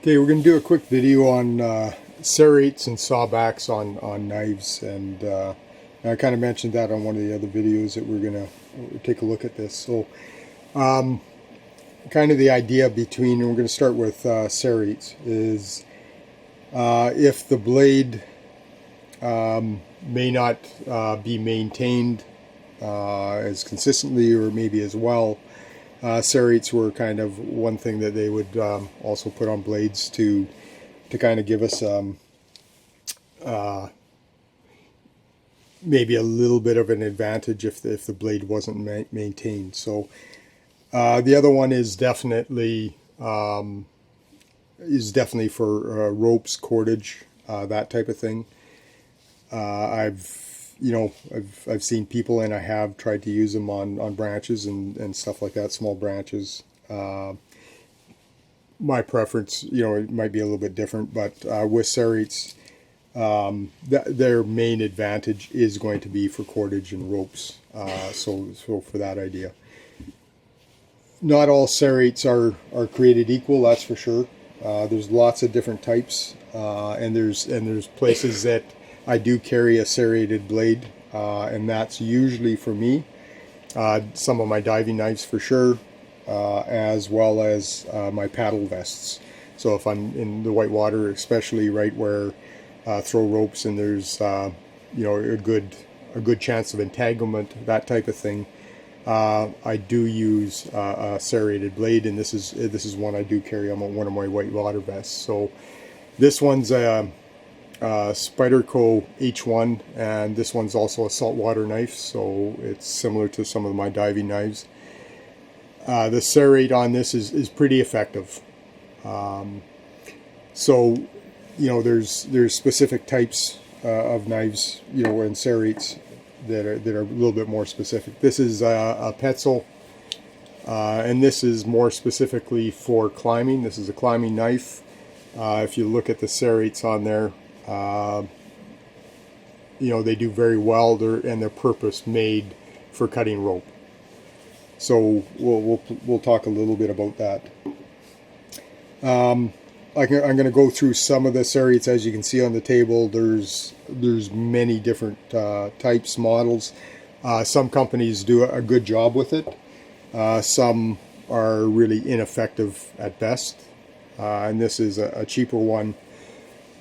Okay, we're going to do a quick video on serrates and sawbacks on knives, and I kind of mentioned that on one of the other videos that we're going to take a look at this. So, kind of the idea between, and we're going to start with serrates, is if the blade may not be maintained as consistently or maybe as well. Serrates were kind of one thing that they would also put on blades to kind of give us maybe a little bit of an advantage if the blade wasn't maintained. So the other one is definitely for ropes, cordage, that type of thing. I've seen people, and I have tried to use them on branches and stuff like that, small branches. My preference, it might be a little bit different, but with serrates, their main advantage is going to be for cordage and ropes. So for that idea. Not all serrates are created equal, that's for sure. There's lots of different types, and there's places that I do carry a serrated blade, and that's usually for me. Some of my diving knives for sure, as well as my paddle vests. So if I'm in the white water, especially right where throw ropes and there's a good chance of entanglement, that type of thing, I do use a serrated blade, and this is one I do carry on one of my white water vests. So this one's Spyderco H1, and this one's also a saltwater knife, so it's similar to some of my diving knives. The serrate on this is pretty effective. So there's specific types of knives, and serrates that are a little bit more specific. This is a Petzl, and this is more specifically for climbing. This is a climbing knife. If you look at the serrates on there, they do very well. They're purpose made for cutting rope. So we'll talk a little bit about that. I'm going to go through some of the serrates. As you can see on the table, there's many different types, models. Some companies do a good job with it. Some are really ineffective at best. And this is a cheaper one.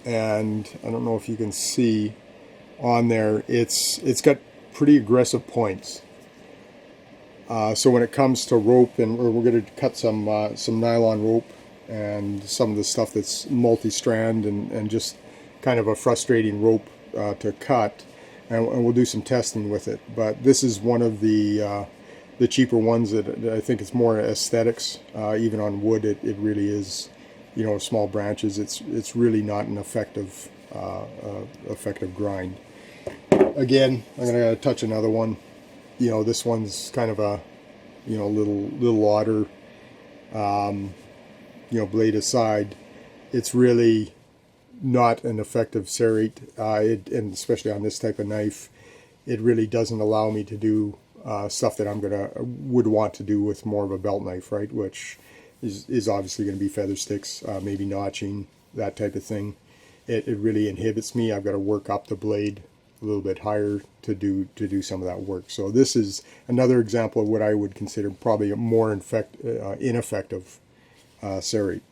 And I don't know if you can see on there, it's got pretty aggressive points. So when it comes to rope, and we're going to cut some nylon rope and some of the stuff that's multi-strand and just kind of a frustrating rope to cut, and we'll do some testing with it. But this is one of the cheaper ones that I think it's more aesthetics. Even on wood, it really is. Small branches, it's really not an effective grind. Again, I'm going to touch another one. This one's kind of a little odder. Blade aside, it's really not an effective serrate, and especially on this type of knife, it really doesn't allow me to do stuff that would want to do with more of a belt knife, right? Which is obviously going to be feather sticks, maybe notching, that type of thing. It really inhibits me. I've got to work up the blade a little bit higher to do some of that work. So this is another example of what I would consider probably a more ineffective serrate.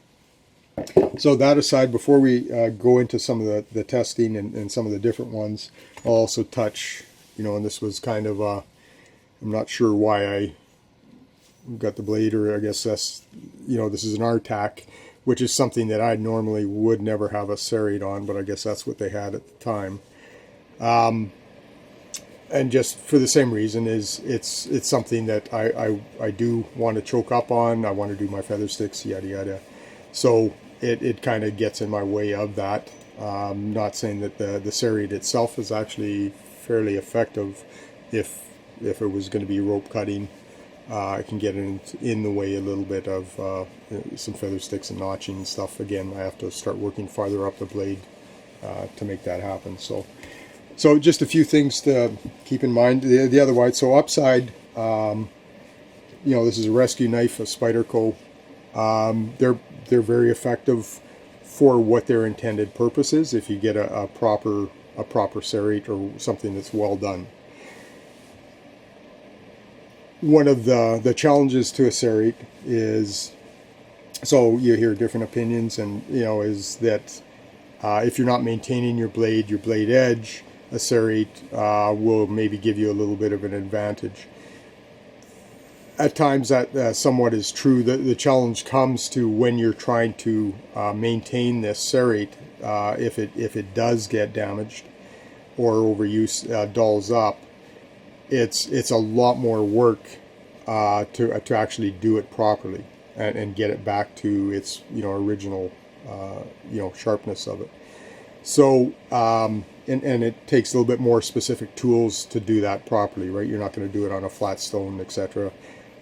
So that aside, before we go into some of the testing and some of the different ones, I'll also touch, and this was kind of I'm not sure why I got the blade, or I guess that's, this is an R-tack, which is something that I normally would never have a serrate on, but I guess that's what they had at the time. And just for the same reason, it's something that I do want to choke up on. I want to do my feather sticks, yada yada. So it kind of gets in my way of that. Not saying that the serrate itself is actually fairly effective. If it was going to be rope cutting, I can get in the way a little bit of some feather sticks and notching and stuff. Again, I have to start working farther up the blade to make that happen. So just a few things to keep in mind. The other way, so upside, this is a rescue knife, a Spyderco. They're very effective. for what their intended purpose is if you get a proper serrate or something that's well done. One of the challenges to a serrate is, so you hear different opinions, and is that if you're not maintaining your blade edge, a serrate will maybe give you a little bit of an advantage. At times that somewhat is true. The challenge comes to when you're trying to maintain this serrate. If it does get damaged or overuse dulls up, it's a lot more work to actually do it properly and get it back to its original sharpness of it. So and it takes a little bit more specific tools to do that properly, right? You're not going to do it on a flat stone, etc.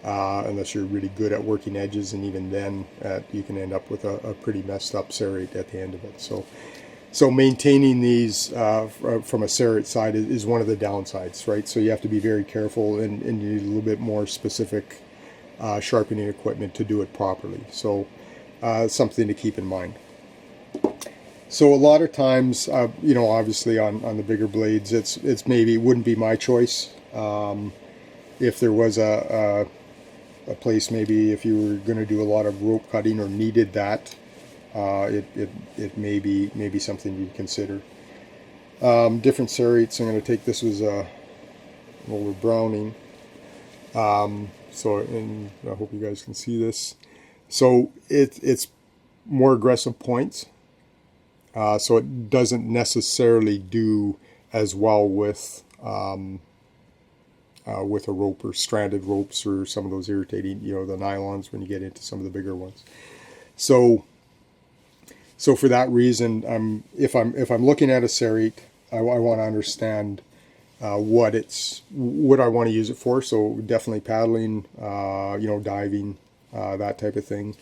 Unless you're really good at working edges, and even then you can end up with a pretty messed up serrate at the end of it. So maintaining these from a serrate side is one of the downsides, right? So you have to be very careful, and you need a little bit more specific sharpening equipment to do it properly. So something to keep in mind. So a lot of times, obviously on the bigger blades, it wouldn't be my choice. If there was a place, maybe if you were going to do a lot of rope cutting or needed that, it may be something you'd consider. Different serrates. I'm going to take, this was an older Browning. And I hope you guys can see this. So it's more aggressive points. So it doesn't necessarily do as well with a rope or stranded ropes or some of those irritating, the nylons when you get into some of the bigger ones. So for that reason, if I'm looking at a serrate, I want to understand what I want to use it for. So definitely paddling, diving, that type of thing.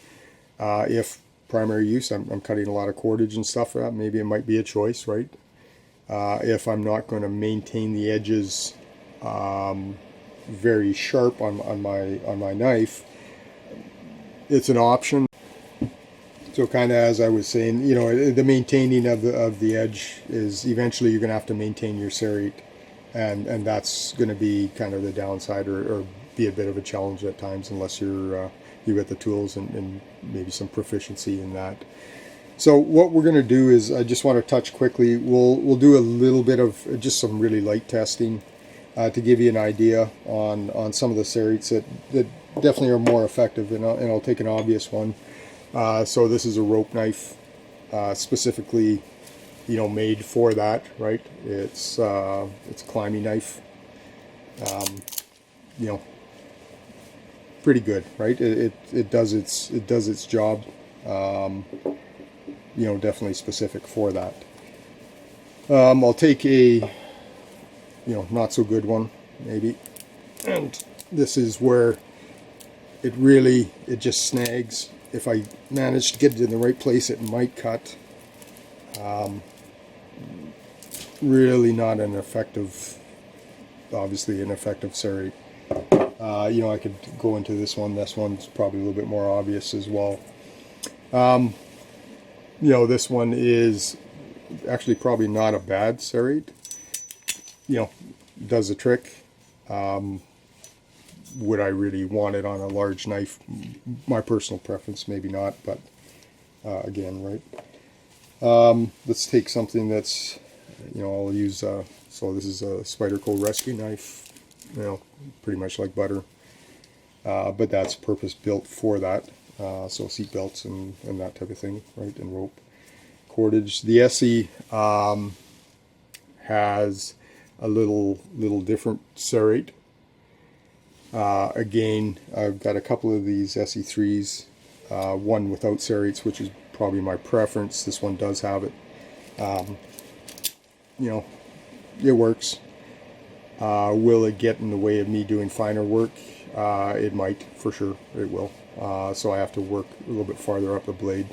If primary use, I'm cutting a lot of cordage and stuff for that, maybe it might be a choice, right? If I'm not going to maintain the edges very sharp on my knife, it's an option. So kind of as I was saying, the maintaining of the edge is eventually you're going to have to maintain your serrate, and that's going to be kind of the downside, or be a bit of a challenge at times, unless you got the tools and maybe some proficiency in that. So what we're going to do is, I just want to touch quickly, we'll do a little bit of just some really light testing to give you an idea on some of the serrates that definitely are more effective, and I'll take an obvious one. So this is a rope knife, specifically, made for that, right? It's a climbing knife, pretty good, right? It does its job, definitely specific for that. I'll take a not so good one, maybe, and this is where it just snags. If I manage to get it in the right place, it might cut. Really not obviously an effective serrate. I could go into this one. This one's probably a little bit more obvious as well. This one is actually probably not a bad serrate. Does the trick. Would I really want it on a large knife? My personal preference, maybe not, but again, right? Let's take something that's, I'll use, so this is a Spyderco rescue knife, pretty much like butter, but that's purpose built for that, so seat belts and that type of thing, right, and rope. Cordage. The SE has a little different serrate. Again, I've got a couple of these SE3s, one without serrates, which is probably my preference. This one does have it. It works. Will it get in the way of me doing finer work? It might, for sure, it will. So I have to work a little bit farther up the blade.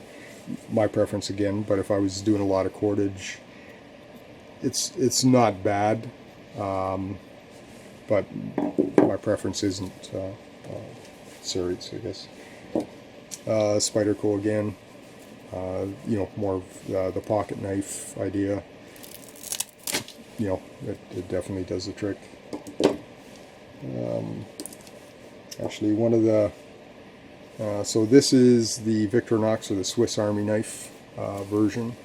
My preference again, but if I was doing a lot of cordage, it's not bad. But my preference isn't serrates, I guess. Spyderco again. you know, more of the pocket knife idea. You know, it definitely does the trick. Actually, one of the so this is the Victorinox, or the Swiss Army knife version,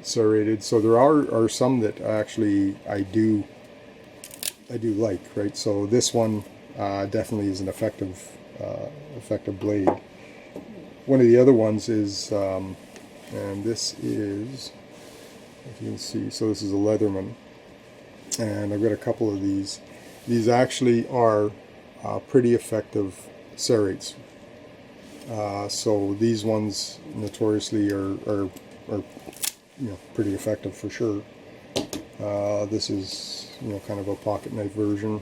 serrated. So there are some that actually I do like, right? So this one definitely is an effective blade. One of the other ones is, and this is, if you can see, so this is a Leatherman, and I've got a couple of these. These actually are pretty effective serrates. So these ones notoriously are you know, pretty effective for sure. This is, you know, kind of a pocket knife version.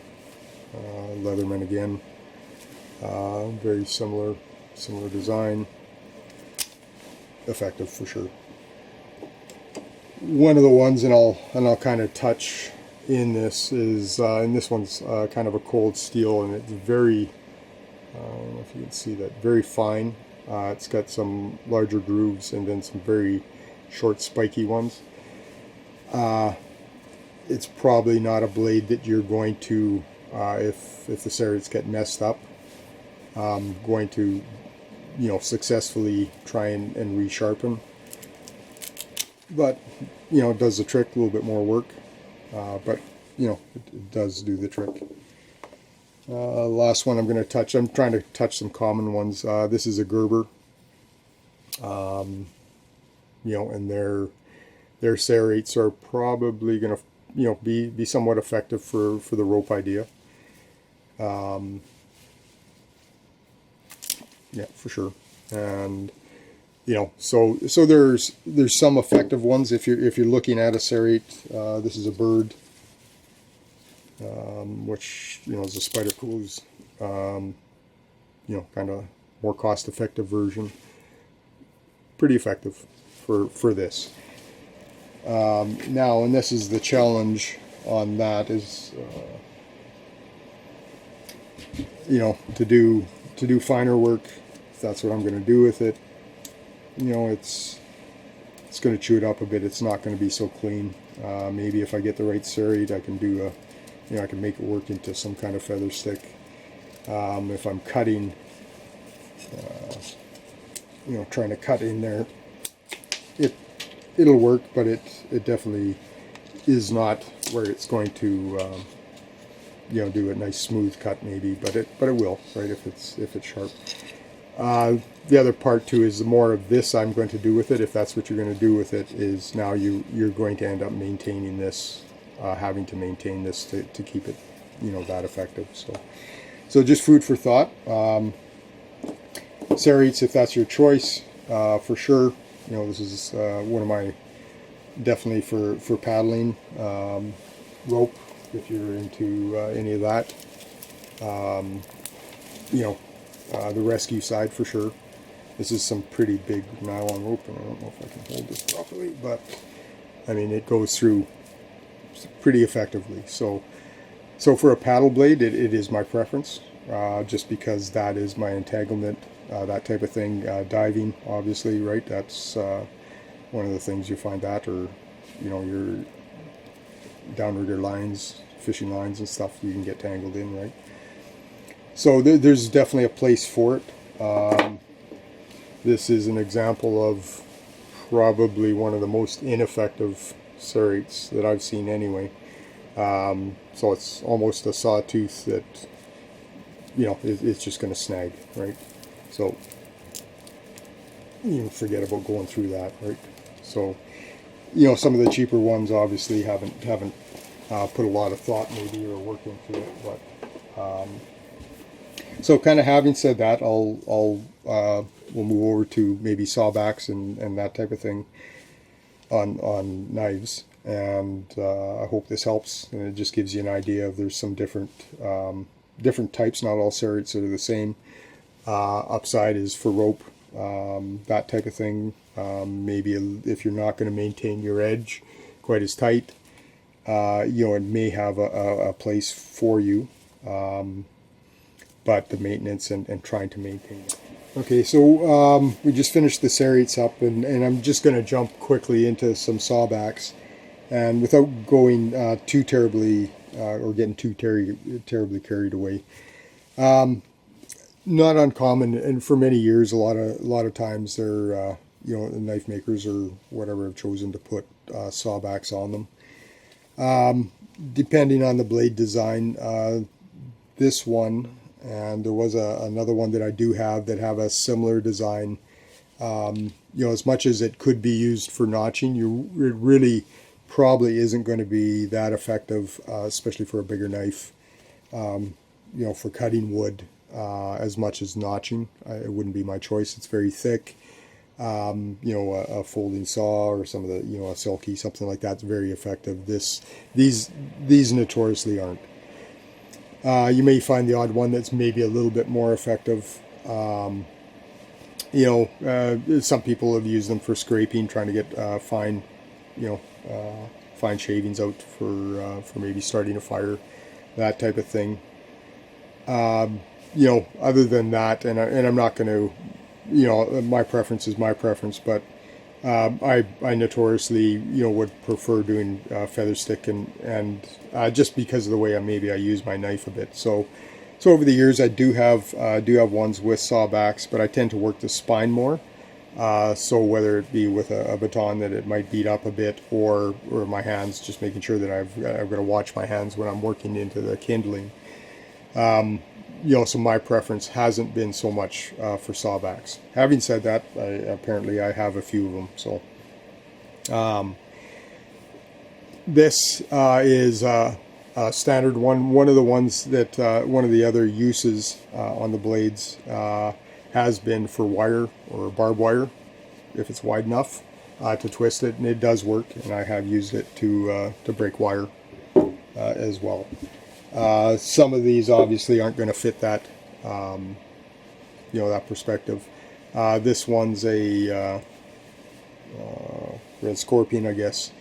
Leatherman again. Very similar design. Effective for sure. One of the ones, and I'll kind of touch in this, is and this one's kind of a cold steel, and it's very, I don't know if you can see that, very fine. It's got some larger grooves and then some very short spiky ones. It's probably not a blade that you're going to, if the serrates get messed up, going to, you know, successfully try and resharpen. But, you know, it does the trick. A little bit more work, but, you know, it does do the trick. Last one I'm going to touch, I'm trying to touch some common ones. This is a Gerber, you know, and their serrates are probably going to, you know, be somewhat effective for the rope idea. Yeah, for sure. And, you know, so there's some effective ones if you're looking at a serrate. This is a Bird, which, you know, is a Spider Cool's, you know, kind of more cost-effective version. Pretty effective for this. Now, and this is the challenge on that, is, you know, to do finer work. If that's what I'm going to do with it, you know, it's going to chew it up a bit. It's not going to be so clean. Maybe if I get the right serrate, I can do you know, I can make it work into some kind of feather stick. If I'm cutting, you know, trying to cut in there, it'll work, but it definitely is not where it's going to, you know, do a nice smooth cut maybe, but it will, right, if it's sharp. The other part too is the more of this I'm going to do with it, if that's what you're going to do with it, is now you're going to end up maintaining this, having to maintain this to keep it, you know, that effective. So just food for thought. Serrates, if that's your choice, for sure. You know, this is one of my, definitely for paddling. Rope, if you're into any of that. You know, the rescue side for sure. This is some pretty big nylon rope, and I don't know if I can hold this properly, but I mean, it goes through pretty effectively. So for a paddle blade, it is my preference, just because that is my entanglement, that type of thing. Diving, obviously, right? That's one of the things you find that, or, you know, your downrigger lines, fishing lines and stuff, you can get tangled in, right? So there's definitely a place for it. This is an example of probably one of the most ineffective serrates that I've seen anyway. So it's almost a sawtooth that, you know, it's just going to snag, right? So you forget about going through that, right? So, you know, some of the cheaper ones obviously haven't put a lot of thought maybe or work into it, but so kind of having said that, we'll move over to maybe sawbacks and that type of thing on knives, and I hope this helps, and it just gives you an idea of there's some different types. Not all serrates are the same. Upside is for rope, that type of thing. Maybe if you're not going to maintain your edge quite as tight, you know, it may have a place for you, but the maintenance and trying to maintain it Okay, so we just finished the serrates up, and I'm just going to jump quickly into some sawbacks, and without going too terribly or getting too terribly carried away. Not uncommon, and for many years, a lot of times, they're the knife makers or whatever have chosen to put sawbacks on them. Depending on the blade design, this one, and there was another one that I do have that have a similar design. As much as it could be used for notching, it really probably isn't going to be that effective, especially for a bigger knife. For cutting wood, as much as notching, it wouldn't be my choice. It's very thick. A folding saw or some of the, a silky, something like that's very effective. These notoriously aren't. You may find the odd one that's maybe a little bit more effective. Some people have used them for scraping, trying to get fine shavings out for maybe starting a fire, that type of thing. Other than that, and I'm not going to, my preference is my preference, but I notoriously, would prefer doing feather stick, and just because of the way I use my knife a bit. So over the years, I do have ones with sawbacks, but I tend to work the spine more. So whether it be with a baton that it might beat up a bit, or my hands, just making sure that I've got to watch my hands when I'm working into the kindling. So my preference hasn't been so much for sawbacks. Having said that, apparently I have a few of them. So this is a standard one. One of the ones that one of the other uses on the blades has been for wire or barbed wire, if it's wide enough to twist it, and it does work. And I have used it to break wire as well. Some of these obviously aren't going to fit that, that perspective. This one's a red scorpion, I guess.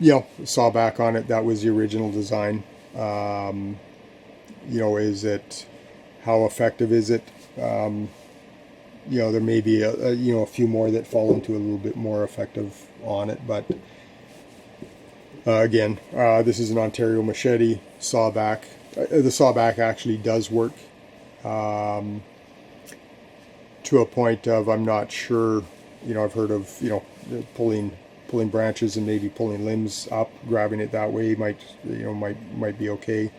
Sawback on it. That was the original design. Is it, how effective is it? There may be a few more that fall into a little bit more effective on it, but again, this is an Ontario machete sawback. The sawback actually does work to a point of, I'm not sure. I've heard of pulling branches and maybe pulling limbs up, grabbing it that way might be okay.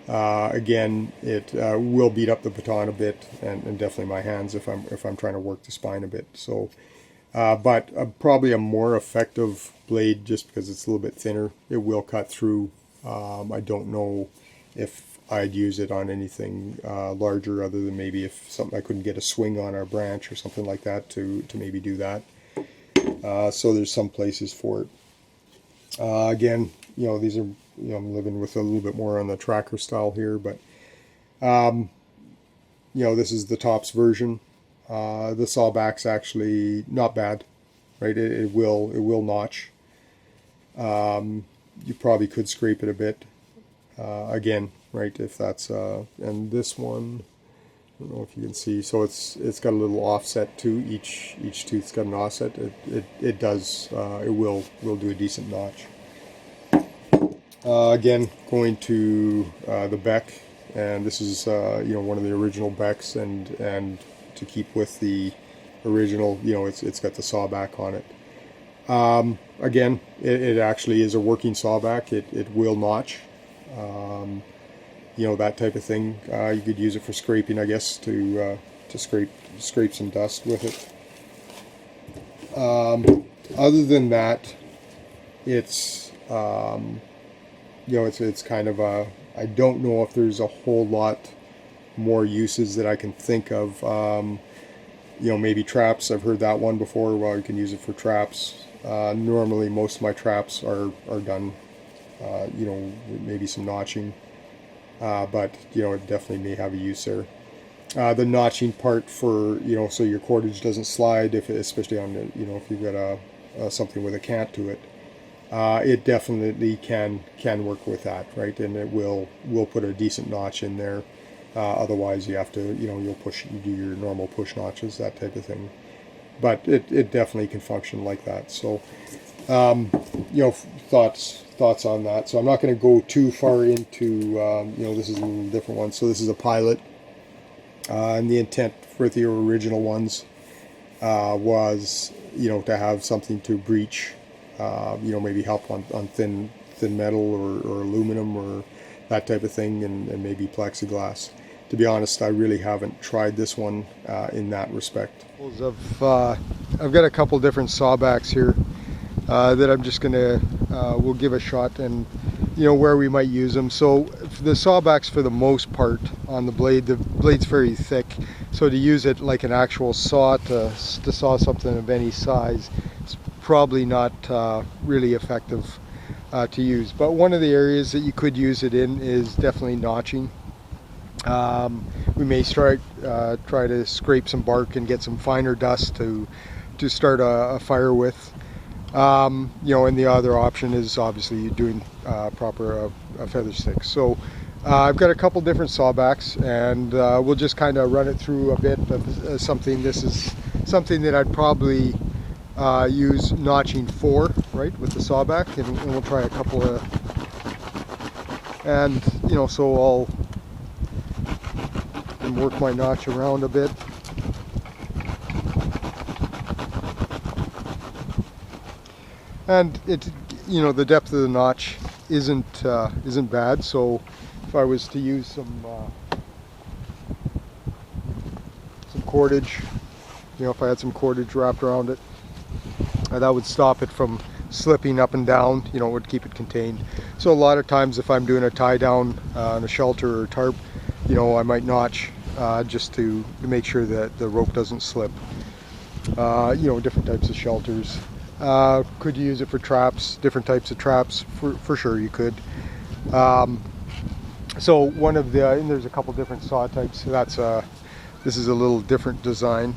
Again, it will beat up the baton a bit, and definitely my hands if I'm trying to work the spine a bit. So. But probably a more effective blade, just because it's a little bit thinner. It will cut through. I don't know if I'd use it on anything larger, other than maybe if something I couldn't get a swing on a branch or something like that to maybe do that. So there's some places for it. Again, these are, I'm living with a little bit more on the tracker style here, but this is the tops version. The sawback's actually not bad, right? It will notch. You probably could scrape it a bit. Again, right? If that's and this one, I don't know if you can see. So it's got a little offset too. Each tooth's got an offset. It does. It will do a decent notch. Again, going to the Beck, and this is one of the original Becks, and to keep with the original, it's got the sawback on it. Again, it actually is a working sawback. It will notch, that type of thing. You could use it for scraping, I guess, to scrape some dust with it. Other than that, it's it's kind of a, I don't know if there's a whole lot more uses that I can think of. Maybe traps. I've heard that one before. Well, you can use it for traps. Normally most of my traps are done, maybe some notching, but it definitely may have a use there. The notching part for, so your cordage doesn't slide, especially on the, if you've got something with a cant to it. It definitely can work with that, right? And it will put a decent notch in there. Otherwise, you have to, you'll you do your normal push notches, that type of thing. But it definitely can function like that. So, thoughts on that. So I'm not going to go too far into, this is a little different one. So this is a pilot, and the intent for the original ones was, to have something to breach, maybe help on thin metal or aluminum or that type of thing, and maybe plexiglass. To be honest, I really haven't tried this one in that respect. I've got a couple different sawbacks here that I'm just gonna we'll give a shot, and where we might use them. So the sawbacks, for the most part, on the blade's very thick, so to use it like an actual saw to saw something of any size, it's probably not really effective to use. But one of the areas that you could use it in is definitely notching. We may try to scrape some bark and get some finer dust to start a fire with. And the other option is obviously doing proper feather sticks. So I've got a couple different sawbacks, and we'll just kind of run it through a bit of something. This is something that I'd probably use notching for, right, with the sawback, and we'll try a couple of, and so I'll work my notch around a bit. And the depth of the notch isn't bad. So if I was to use some cordage, if I had some cordage wrapped around it, that would stop it from slipping up and down. It would keep it contained. So a lot of times, if I'm doing a tie down on a shelter or tarp, I might notch just to make sure that the rope doesn't slip. Different types of shelters. Could you use it for traps? Different types of traps, for sure you could. So one of the, and there's a couple different saw types. So this is a little different design.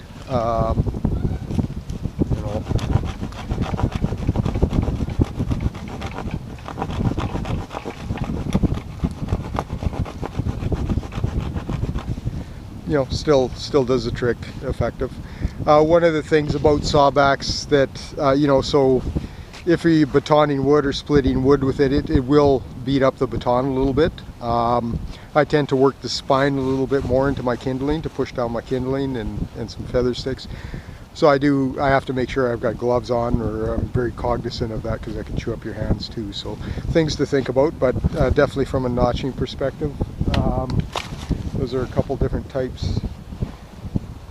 Still does the trick, effective. One of the things about sawbacks that, so if you're batoning wood or splitting wood with it, it will beat up the baton a little bit. I tend to work the spine a little bit more into my kindling to push down my kindling and some feather sticks. So I have to make sure I've got gloves on, or I'm very cognizant of that, because I can chew up your hands too. So things to think about, but definitely from a notching perspective. Those are a couple different types.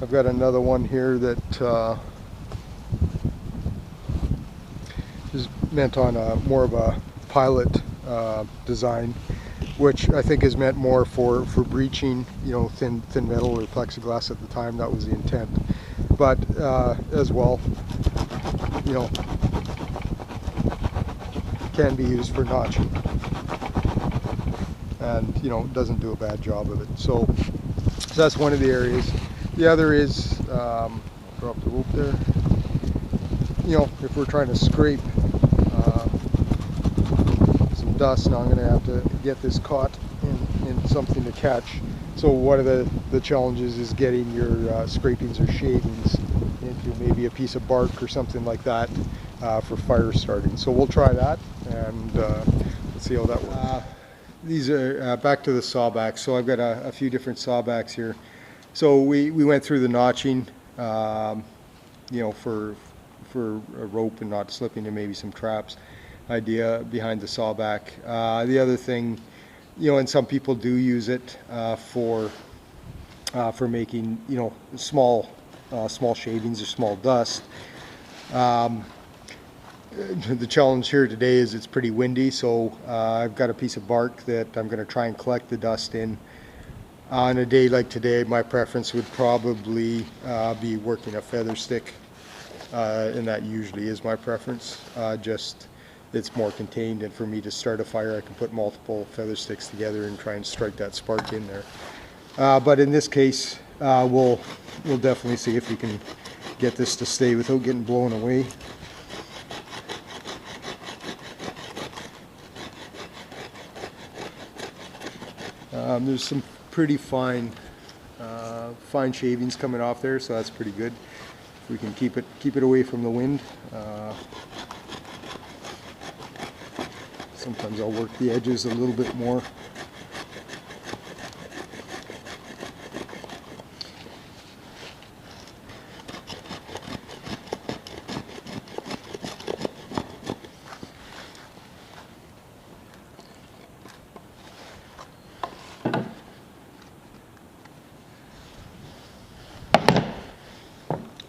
I've got another one here that is meant on more of a pilot design, which I think is meant more for breaching, thin metal or plexiglass at the time. That was the intent. But as well, can be used for notching, and doesn't do a bad job of it. So that's one of the areas. The other is, drop the rope there, if we're trying to scrape some dust. Now I'm going to have to get this caught in something to catch. So one of the challenges is getting your scrapings or shavings into maybe a piece of bark or something like that for fire starting. So we'll try that, and let's see how that works. These are back to the sawbacks. So I've got a few different sawbacks here. So we went through the notching, for a rope and not slipping, and maybe some traps idea behind the sawback. The other thing, and some people do use it for making small shavings or small dust. The challenge here today is it's pretty windy, so I've got a piece of bark that I'm going to try and collect the dust in. On a day like today, my preference would probably be working a feather stick, and that usually is my preference. Just it's more contained, and for me to start a fire, I can put multiple feather sticks together and try and strike that spark in there. But in this case, we'll definitely see if we can get this to stay without getting blown away. There's some pretty fine fine shavings coming off there, so that's pretty good. We can keep it away from the wind. Sometimes I'll work the edges a little bit more.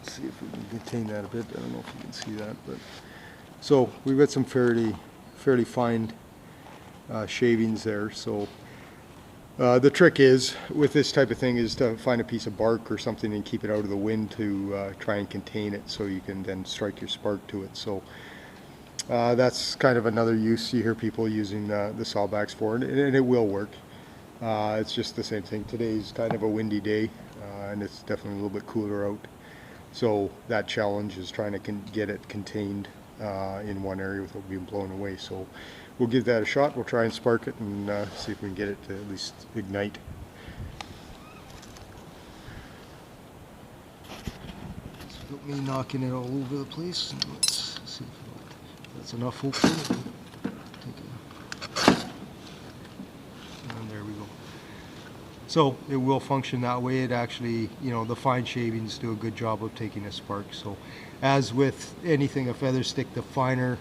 See if we can contain that a bit. I don't know if you can see that, but so we've got some fairly fine shavings there. So the trick is with this type of thing is to find a piece of bark or something and keep it out of the wind to try and contain it, so you can then strike your spark to it. So that's kind of another use you hear people using the sawbacks for, and it will work. It's just the same thing. Today's kind of a windy day, and it's definitely a little bit cooler out. So that challenge is trying to get it contained in one area without being blown away. So we'll give that a shot. We'll try and spark it and see if we can get it to at least ignite. So got me knocking it all over the place. And let's see if that's enough, hopefully. And there we go. So it will function that way. It actually, you know, the fine shavings do a good job of taking a spark. So as with anything, a feather stick, the finer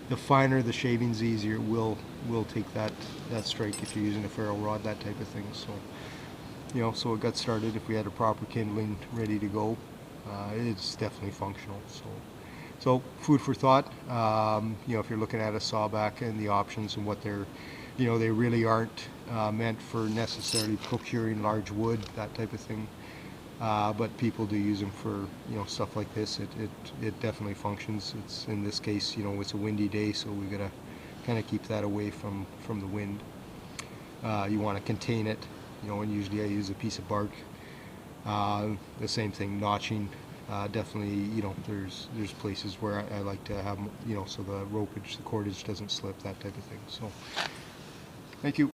the shavings, the easier it will take that strike if you're using a ferrule rod, that type of thing. So, you know, so it got started. If we had a proper kindling ready to go, it's definitely functional. So food for thought. You know, if you're looking at a sawback and the options and what they're, you know, they really aren't meant for necessarily procuring large wood, that type of thing. But people do use them for, you know, stuff like this. It definitely functions. It's, in this case, you know, it's a windy day, so we gotta kind of keep that away from the wind. You want to contain it, you know, and usually I use a piece of bark. The same thing, notching. Definitely, you know, there's places where I like to have, you know, so the ropage, the cordage doesn't slip, that type of thing. So, thank you.